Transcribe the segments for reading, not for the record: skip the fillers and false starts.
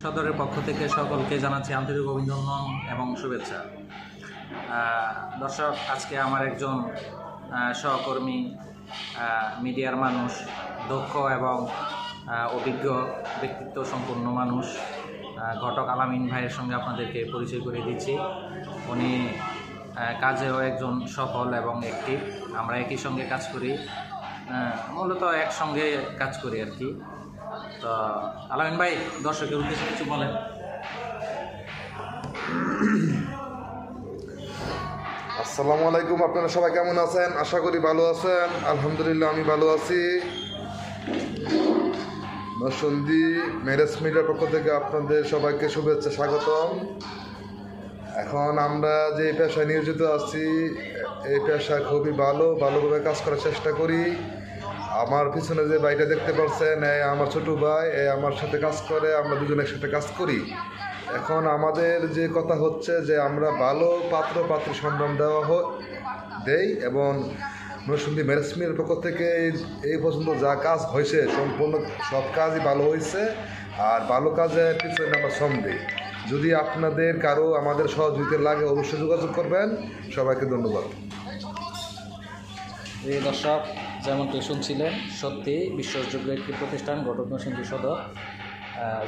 সদরের পক্ষ থেকে সকলকে জানাচ্ছি আন্তরিক অভিনন্দন এবং শুভেচ্ছা। দর্শক, আজকে আমার একজন সহকর্মী, মিডিয়ার মানুষ, দক্ষ এবং অভিজ্ঞ ব্যক্তিত্ব সম্পন্ন মানুষ ঘটক আলামিন ভাইয়ের সঙ্গে আপনাদেরকে পরিচয় করে দিচ্ছি। উনি কাজেও একজন সফল এবং অ্যাক্টিভ। আমরা একই সঙ্গে কাজ করি, মূলত একসঙ্গে কাজ করি আর কি। তো আলামিন ভাই, দর্শকের উদ্দেশ্যে কিছু বলেন। আসসালামু আলাইকুম। আপনারা সবাই কেমন আছেন? আশা করি ভালো আছেন। আলহামদুলিল্লাহ, আমি ভালো আছি। নরসিংদী ম্যারেজ মিডিয়ার পক্ষ থেকে আপনাদের সবাইকে শুভেচ্ছা, স্বাগতম। এখন আমরা যে পেশায় নিয়োজিত আছি, এই পেশায় খুবই ভালোভাবে কাজ করার চেষ্টা করি। আমার পিছনে যে ভাইটা দেখতে পাচ্ছেন, আমার ছোট ভাই, আমার সাথে কাজ করে, আমরা দুজন একসাথে কাজ করি। এখন আমাদের যে কথা হচ্ছে যে আমরা ভালো পাত্রী সন্ধান দেই এবং নরসিংদী ম্যারেজ মিডিয়ার পক্ষ থেকে এই পর্যন্ত যা কাজ হয়েছে সম্পূর্ণ সব কাজই ভালো হয়েছে। আর ভালো কাজের পিছনে আমরা শ্রম দিই। যদি আপনাদের কারো আমাদের সহযোগিতা লাগে, অবশ্যই যোগাযোগ করবেন। সবাইকে ধন্যবাদ। এই দর্শক, যেমনটি শুনছিলেন, সত্যি বিশ্বাসযোগ্য একটি প্রতিষ্ঠান ঘটক নরসিংদী সদর।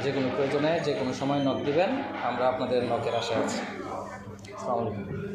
যে কোনো প্রয়োজনে যে কোনো সময় নক দিবেন, আমরা আপনাদের নকের আশায় আছি। আসসালামু আলাইকুম।